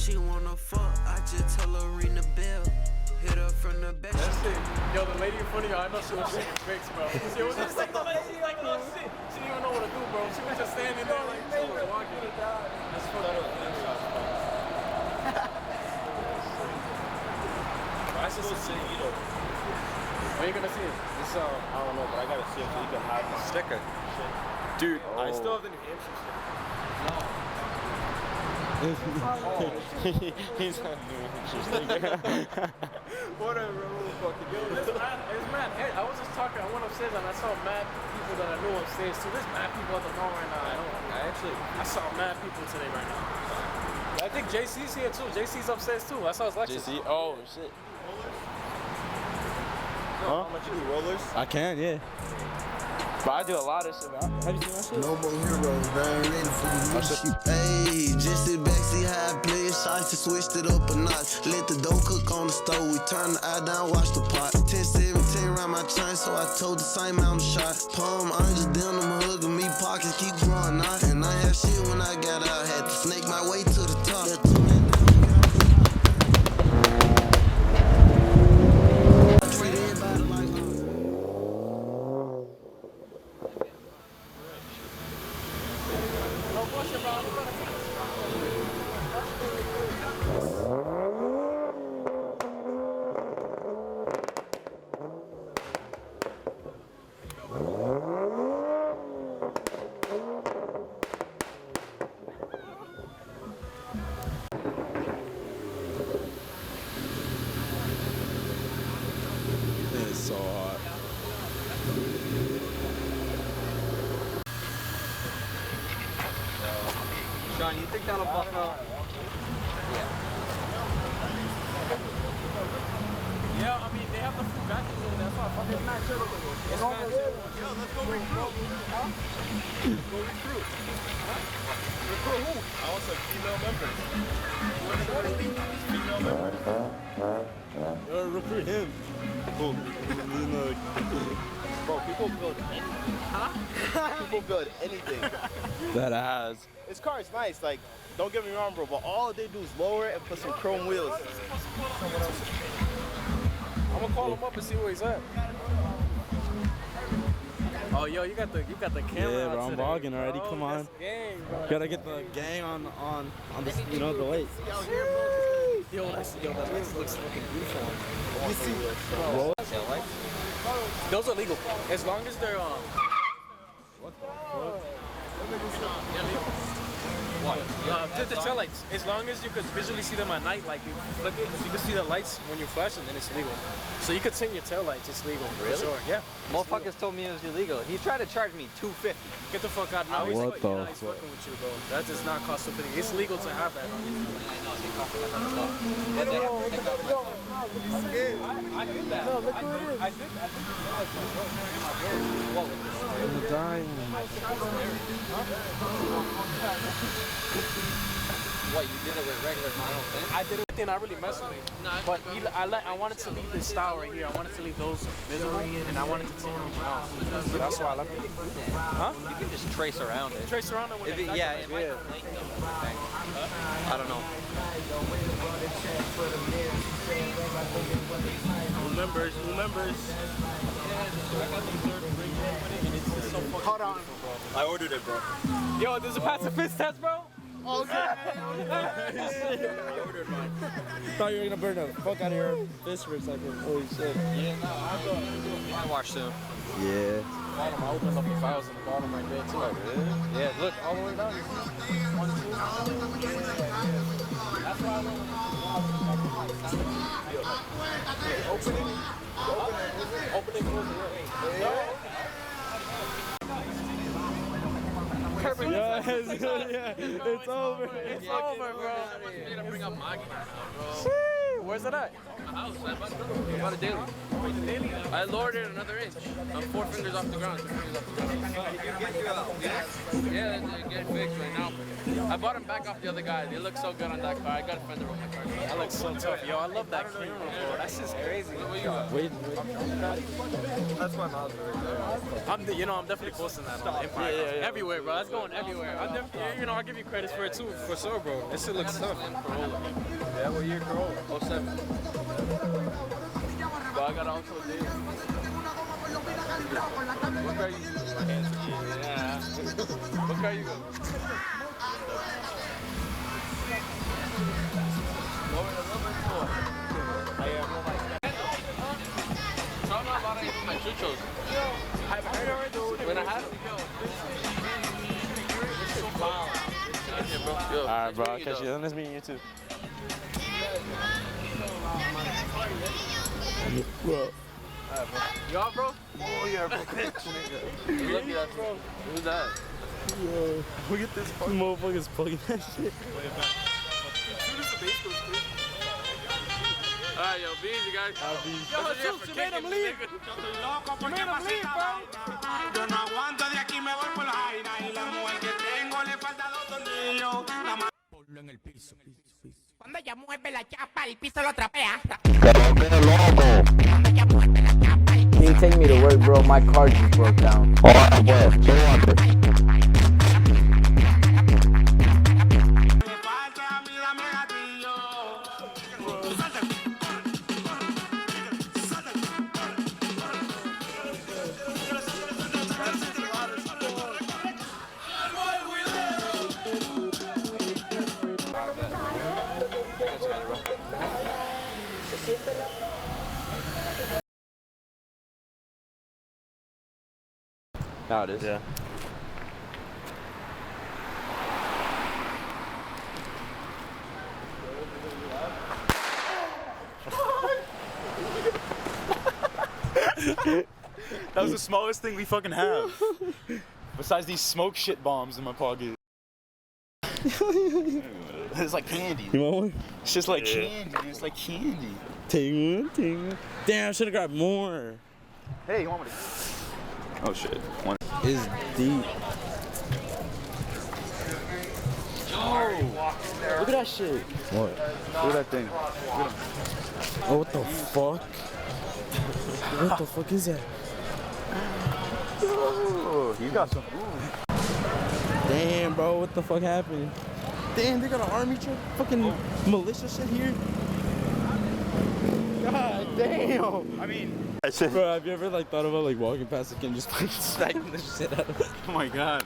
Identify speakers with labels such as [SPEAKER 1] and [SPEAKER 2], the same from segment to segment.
[SPEAKER 1] she wanna fuck, I just tell her ring the bell. Hit her from the back.
[SPEAKER 2] That's it. Yo, the lady in front of you, I know she was shaking tricks, bro. She was just like, oh shit. She didn't even know what to do, bro. She was just standing there like she was walking. That's fucked up. That's just a city, you know. When are you gonna see it?
[SPEAKER 3] It's I don't know, but I gotta see it so you can have the sticker. Dude, I still have the New Hampshire sticker. He's not doing it. Whatever, we'll fucking go.
[SPEAKER 2] It's mad. Hey, I was just talking. I went upstairs and I saw mad people that I knew upstairs too. There's mad people at the mall right now. I saw mad people today right now. I think JC's here too. JC's upstairs too. I saw his lecture.
[SPEAKER 3] JC? Oh shit. Huh? How much you do rollers?
[SPEAKER 4] I can, yeah. But I do a lot of shit. Have you seen my shit?
[SPEAKER 1] No more heroes, man. Ready for the new shit. Hey, just sit back, see how I play it. Shots to switched it up a notch. Let the dough cook on the stove. We turn the eye down, watch the pot. 10-17 around my chain, so I told the same amount of shot. Palm, orange, denim, hugging me, pockets keep growing out. And I had shit when I got out. Had to snake my way to the top.
[SPEAKER 4] It's so hot.
[SPEAKER 3] Sean, you think that'll buff out?
[SPEAKER 2] Yeah, I mean they have the food vacuum in there. That's why it's not sure. It's not sure. Yo, let's go recruit. Huh? Go recruit. Huh? Recruit who?
[SPEAKER 3] I want some female members.
[SPEAKER 4] Yo, recruit him.
[SPEAKER 3] Who? Bro, people build anything. Huh? People build anything.
[SPEAKER 4] That has.
[SPEAKER 3] This car is nice, like, don't get me wrong, bro, but all they do is lower it and put some chrome wheels.
[SPEAKER 2] I'm gonna call him up and see where he's at. Oh, yo, you got the camera.
[SPEAKER 4] Yeah, bro,
[SPEAKER 2] out
[SPEAKER 4] I'm
[SPEAKER 2] today,
[SPEAKER 4] vlogging already.
[SPEAKER 2] bro.
[SPEAKER 4] Come on.
[SPEAKER 2] That's gang, bro.
[SPEAKER 4] Gotta get the gang on the the light.
[SPEAKER 2] Yo, that looks fucking beautiful.
[SPEAKER 4] You see,
[SPEAKER 2] Bro. Those are legal as long as they're the tail lights. As long as you could visually see them at night, like you flick it, you can see the lights when you're flashing, then it's legal. So you could sing your tail lights, it's legal.
[SPEAKER 5] Really?
[SPEAKER 2] For sure. Yeah.
[SPEAKER 5] Motherfuckers told me it was illegal. He tried to charge me $250.
[SPEAKER 2] Get the fuck out now.
[SPEAKER 4] What the
[SPEAKER 2] He's
[SPEAKER 4] fuck?
[SPEAKER 2] fucking with you, bro. That does not cost $250. It's legal to have that. I did that. No, look who it is. I did that.
[SPEAKER 4] I'm dying.
[SPEAKER 5] What, you did it with regular model thing?
[SPEAKER 2] I did it and I really messed with it. But I wanted to leave this style right here. I wanted to leave those visible and I wanted to take them out. So that's why I left it. Huh?
[SPEAKER 5] You can just trace around it.
[SPEAKER 2] Trace around it with it.
[SPEAKER 5] Yeah, it might inflate them. I don't know.
[SPEAKER 3] Who members?
[SPEAKER 2] Hold on.
[SPEAKER 3] I ordered it, bro.
[SPEAKER 2] Yo, there's a pacifist test, bro?
[SPEAKER 4] Okay.
[SPEAKER 3] I ordered mine.
[SPEAKER 4] Thought you were gonna burn the fuck out of your fist for a second. Holy shit.
[SPEAKER 5] Yeah, no, I'll wash soon.
[SPEAKER 4] Yeah.
[SPEAKER 2] Bottom, I opened up the files in the bottom right there, too.
[SPEAKER 5] Oh, really?
[SPEAKER 2] Yeah, look, all the way down. 1, 2. That's why I want to open it. Open it, close it. No.
[SPEAKER 4] Yeah, it's good. Yeah, it's over.
[SPEAKER 2] It's over, bro.
[SPEAKER 5] I'm gonna bring up Maggie right now, bro.
[SPEAKER 2] Where's it at?
[SPEAKER 5] My house. I bought a daily. I lowered it another inch. I'm 4 fingers off the ground. 2 fingers off the ground. Yeah, they're getting fixed right now. I bought them back off the other guy. They look so good on that car. I got a fender on my car.
[SPEAKER 2] That looks so tough. Yo, I love that camera, bro. That's just crazy.
[SPEAKER 4] Wait.
[SPEAKER 3] That's my mouth right there.
[SPEAKER 2] I'm definitely posting that on Empire.
[SPEAKER 4] Yeah.
[SPEAKER 2] Everywhere, bro. That's going everywhere. I'll give you credits for it too, for sure, bro. This shit looks tough.
[SPEAKER 3] Yeah, what year Corolla?
[SPEAKER 5] 07. But I got also a daily. What car you? Yeah. What car you got? No, I'm not about to even my chuchos. When I had them.
[SPEAKER 4] Alright, bro. I'll catch you. Nice meeting you too. Bro.
[SPEAKER 5] You out, bro?
[SPEAKER 4] Oh, yeah, bro. Bitch, nigga.
[SPEAKER 5] Look at that, bro. Who's that?
[SPEAKER 4] Yo, look at this fucking motherfucker's plugging that shit.
[SPEAKER 5] Alright, yo, be easy, guys.
[SPEAKER 2] Yo, Jesus, you made him leave. You made him leave, bro.
[SPEAKER 6] Yo no aguanto de aquí, me voy por Jaina y la mujer que tengo le falta 2 tornillos. Ponlo en el piso. Cuando ella mueve la chapa, el piso lo trapea. Cuando ella mueve la chapa, el
[SPEAKER 7] Can you take me to work, bro? My car just broke down.
[SPEAKER 6] piso le falta a mí, dame gatillo.
[SPEAKER 4] Now it is.
[SPEAKER 3] Yeah. That was the smallest thing we fucking have. Besides these smoke shit bombs in my pocket. It's like candy.
[SPEAKER 4] You want one?
[SPEAKER 3] It's just like candy. It's like candy.
[SPEAKER 4] Take one. Damn, I should have grabbed more.
[SPEAKER 3] Hey, you want me to? Oh shit. One.
[SPEAKER 4] It's deep. Look at that shit. What?
[SPEAKER 3] Look at that thing.
[SPEAKER 4] Oh, what the fuck? What the fuck is that?
[SPEAKER 3] Oh, you got some.
[SPEAKER 4] Damn, bro, what the fuck happened? Damn, they got an army truck, fucking militia shit here. God damn.
[SPEAKER 3] I mean,
[SPEAKER 4] Bro, have you ever like thought about like walking past the kid and just like sniping the shit out of him?
[SPEAKER 3] oh my god.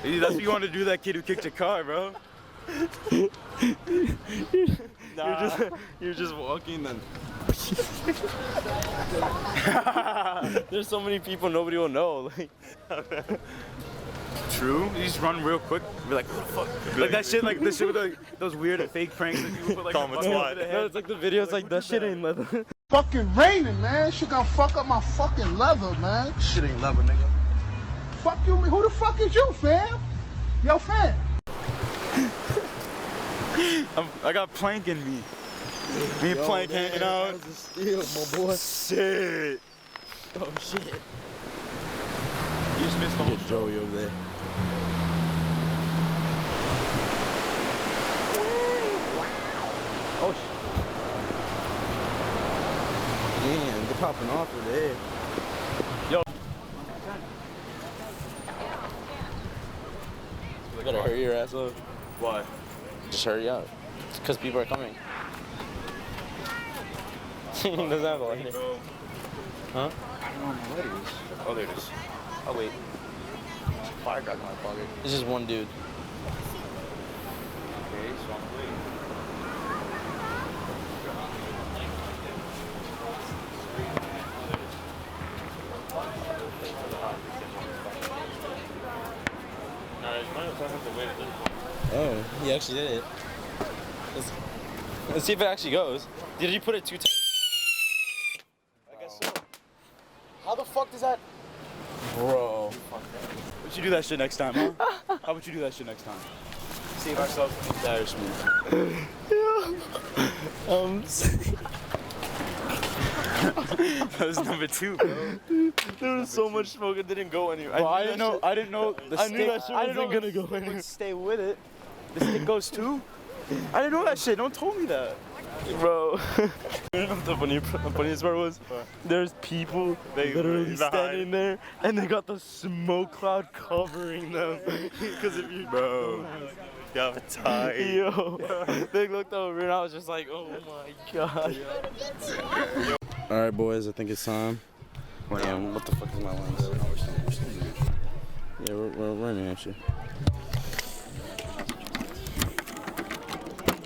[SPEAKER 3] Hey, that's what you want to do, that kid who kicked your car, bro.
[SPEAKER 4] You're just walking and there's so many people nobody will know. Like
[SPEAKER 3] True. You just run real quick. Be like, what the fuck? Like that shit, like this shit with like, those weird fake pranks that people put like a bucket over the head.
[SPEAKER 4] no, it's like the videos like that shit ain't leather.
[SPEAKER 8] Fucking raining, man. Shit gonna fuck up my fucking leather, man.
[SPEAKER 3] Shit ain't leather, nigga.
[SPEAKER 8] Fuck you, man. Who the fuck is you, fam? Yo, fam.
[SPEAKER 3] I got Plank in me. Me and Plank hanging out.
[SPEAKER 4] That was a steal, my boy.
[SPEAKER 3] Shit.
[SPEAKER 4] Oh shit.
[SPEAKER 3] You just missed the whole
[SPEAKER 4] Get Joey over there. Oh shit. Damn, they're popping off over there.
[SPEAKER 3] Yo.
[SPEAKER 4] You gotta hurry your ass up.
[SPEAKER 3] Why?
[SPEAKER 4] Just hurry up. It's because people are coming. Doesn't have a lighter. Huh?
[SPEAKER 3] Oh, there it is. Oh, wait. Fire got in my pocket.
[SPEAKER 4] It's just one dude.
[SPEAKER 3] Okay, so I'm waiting.
[SPEAKER 4] Oh, he actually did it. Let's see if it actually goes. Did you put it too tight?
[SPEAKER 3] I guess so.
[SPEAKER 4] How the fuck does that? Bro.
[SPEAKER 3] Would you do that shit next time, huh? How would you do that shit next time? Save ourselves from embarrassment. That was number 2, bro.
[SPEAKER 4] There was so much smoke it didn't go anywhere.
[SPEAKER 3] I didn't know the
[SPEAKER 4] I
[SPEAKER 3] stick.
[SPEAKER 4] knew that shit wasn't gonna go
[SPEAKER 3] would
[SPEAKER 4] anywhere.
[SPEAKER 3] stay with it. The stick goes too. I didn't know that shit. Don't tell me that.
[SPEAKER 4] Bro, you know what the funniest part was? There's people literally standing there, and they got the smoke cloud covering them. Because if you,
[SPEAKER 3] Bro, y'all tight.
[SPEAKER 4] yo, they looked over, and I was just like, oh my god. All right, boys, I think it's time. Damn, what the fuck is my lens? Yeah, we're running actually.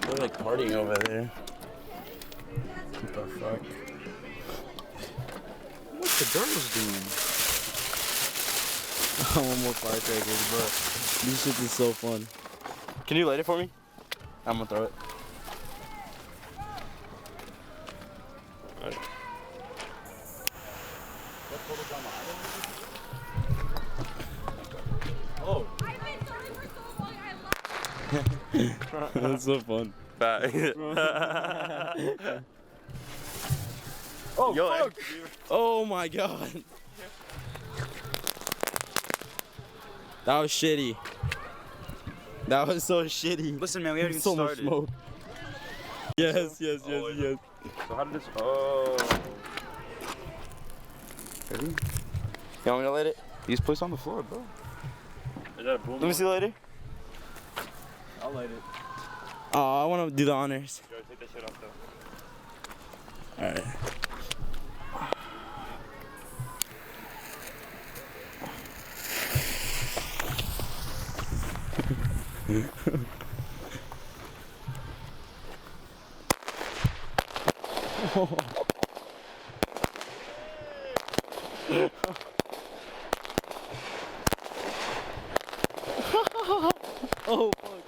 [SPEAKER 4] They're like partying over there. What the fuck?
[SPEAKER 3] What the girls doing?
[SPEAKER 4] I want more firecrackers, bro. These shit is so fun. Can you light it for me? I'm gonna throw it. That's so fun.
[SPEAKER 3] Oh, yo,
[SPEAKER 4] fuck. Oh my god. That was shitty. That was so shitty.
[SPEAKER 3] Listen, man, we haven't even
[SPEAKER 4] So much
[SPEAKER 3] started.
[SPEAKER 4] smoke. Yes.
[SPEAKER 3] So how did this? Oh. Ready?
[SPEAKER 4] You want me to light it?
[SPEAKER 3] You just place it on the floor, bro. Is that a boom?
[SPEAKER 4] Let me see later.
[SPEAKER 3] I'll light it.
[SPEAKER 4] Oh, I want to do the honors.
[SPEAKER 3] Yo, take that shit off though.
[SPEAKER 4] All right. Oh fuck.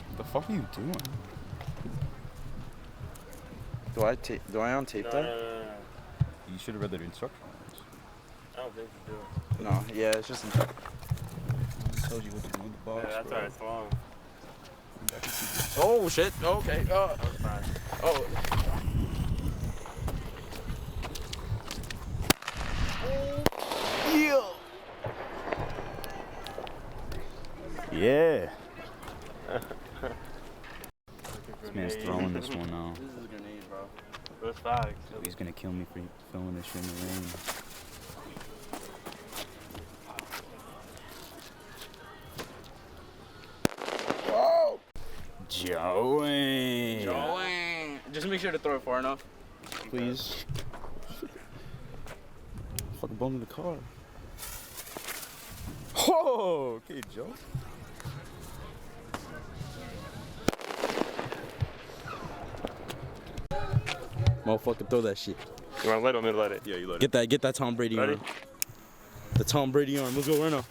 [SPEAKER 3] What the fuck are you doing?
[SPEAKER 4] Do I untape that?
[SPEAKER 3] You should have read the instructions.
[SPEAKER 2] I don't think you do.
[SPEAKER 4] No. Yeah, it's just.
[SPEAKER 3] It tells you what to do in the box.
[SPEAKER 2] Yeah, that's why it's long.
[SPEAKER 4] Oh shit. Okay. Oh.
[SPEAKER 3] Yeah. This man's throwing this one now.
[SPEAKER 4] This is a grenade, bro.
[SPEAKER 2] Those facts.
[SPEAKER 3] He's gonna kill me for filming this shit in the rain. Joey.
[SPEAKER 4] Just make sure to throw it far enough, please.
[SPEAKER 3] Fucking bum in the car. Oh, okay, Joe.
[SPEAKER 4] Motherfucker, throw that shit.
[SPEAKER 2] You want to light it or me to light it?
[SPEAKER 3] Yeah, you let it.
[SPEAKER 4] Get that Tom Brady
[SPEAKER 2] Ready?
[SPEAKER 4] arm. The Tom Brady arm. Let's go right now.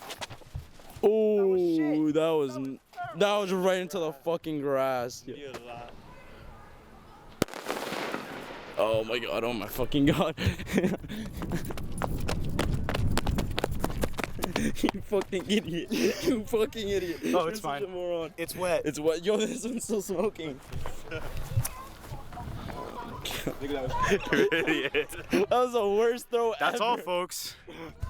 [SPEAKER 4] Oh, that was right into the fucking grass. Oh my god, oh my fucking god. You fucking idiot. You fucking idiot.
[SPEAKER 3] Oh, it's
[SPEAKER 4] You're such a
[SPEAKER 3] fine.
[SPEAKER 4] moron.
[SPEAKER 3] It's wet.
[SPEAKER 4] It's what? Yo, this one's still smoking.
[SPEAKER 3] Idiot.
[SPEAKER 4] That was the worst throw
[SPEAKER 3] That's
[SPEAKER 4] ever.
[SPEAKER 3] all, folks.